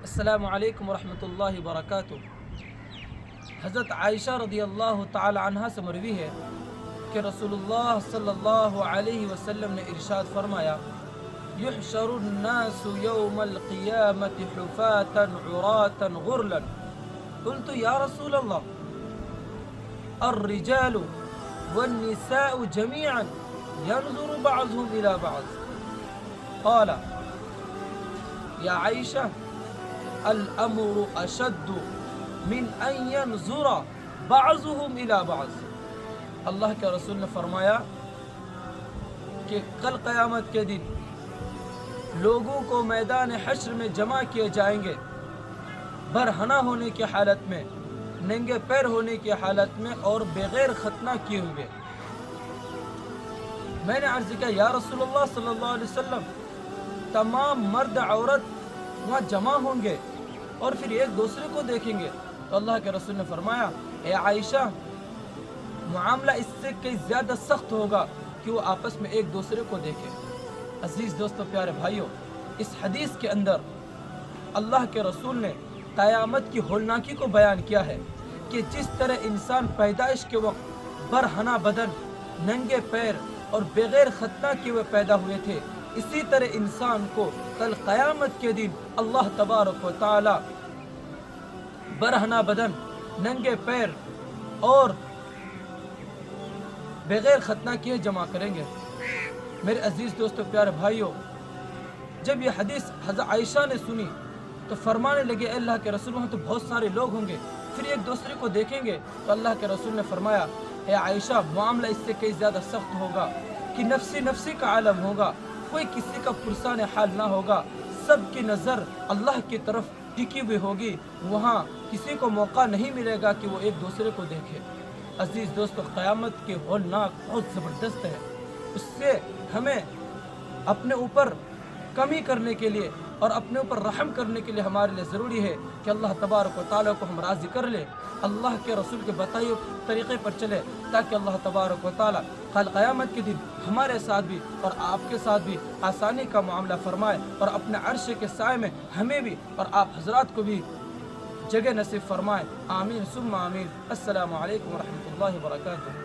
السلام علیکم ورحمۃ اللہ وبرکاتہ۔ حضرت عائشہ رضی اللہ تعالی عنہ سے مروی ہے کہ رسول اللہ صلی اللہ علیہ وسلم نے ارشاد فرمایا، یحشر الناس یوم القیامت حفاتا عراتا غرلا۔ قلت یا رسول اللہ الرجال والنساء جميعا ينظر بعضهم إلى بعض؟ قال يا عائشة الأمر أشد من أن ينظر بعضهم إلى بعض۔ اللہ کے رسول نے فرمایا کہ کل قیامت کے دن لوگوں کو میدان حشر میں جمع کیے جائیں گے، برہنہ ہونے کی حالت میں، ننگے پیر ہونے کی حالت میں اور بغیر ختنہ کیے ہوئے۔ میں نے عرض کیا یا رسول اللہ صلی اللہ علیہ وسلم، تمام مرد عورت وہاں جمع ہوں گے اور پھر ایک دوسرے کو دیکھیں گے؟ تو اللہ کے رسول نے فرمایا، اے عائشہ، معاملہ اس سے کئی زیادہ سخت ہوگا کہ وہ آپس میں ایک دوسرے کو دیکھیں۔ عزیز دوستو، پیارے بھائیوں، اس حدیث کے اندر اللہ کے رسول نے قیامت کی ہولناکی کو بیان کیا ہے کہ جس طرح انسان پیدائش کے وقت برہنہ بدن، ننگے پیر اور بغیر ختنہ کیے ہوئے پیدا ہوئے تھے، اسی طرح انسان کو کل قیامت کے دن اللہ تبارک و تعالی برہنہ بدن، ننگے پیر اور بغیر ختنہ کیے جمع کریں گے۔ میرے عزیز دوستو، پیارے بھائیوں، جب یہ حدیث حضرت عائشہ نے سنی تو فرمانے لگے، اے اللہ کے رسول، وہاں تو بہت سارے لوگ ہوں گے، پھر ایک دوسرے کو دیکھیں گے؟ تو اللہ کے رسول نے فرمایا، اے عائشہ، معاملہ اس سے کئی زیادہ سخت ہوگا کہ نفسی نفسی کا عالم ہوگا، کوئی کسی کا پرسان حال نہ ہوگا، سب کی نظر اللہ کی طرف ٹکی ہوئی ہوگی، وہاں کسی کو موقع نہیں ملے گا کہ وہ ایک دوسرے کو دیکھے۔ عزیز دوستو، قیامت کے ہولناک بہت زبردست ہے، اس سے ہمیں اپنے اوپر کمی کرنے کے لیے اور اپنے اوپر رحم کرنے کے لیے ہمارے لیے ضروری ہے کہ اللہ تبارک و تعالیٰ کو ہم راضی کر لیں، اللہ کے رسول کے بتائے ہوئے طریقے پر چلے، تاکہ اللہ تبارک و تعالیٰ کل قیامت کے دن ہمارے ساتھ بھی اور آپ کے ساتھ بھی آسانی کا معاملہ فرمائے اور اپنے عرش کے سائے میں ہمیں بھی اور آپ حضرات کو بھی جگہ نصیب فرمائے۔ آمین ثم آمین۔ السلام علیکم ورحمۃ اللہ وبرکاتہ۔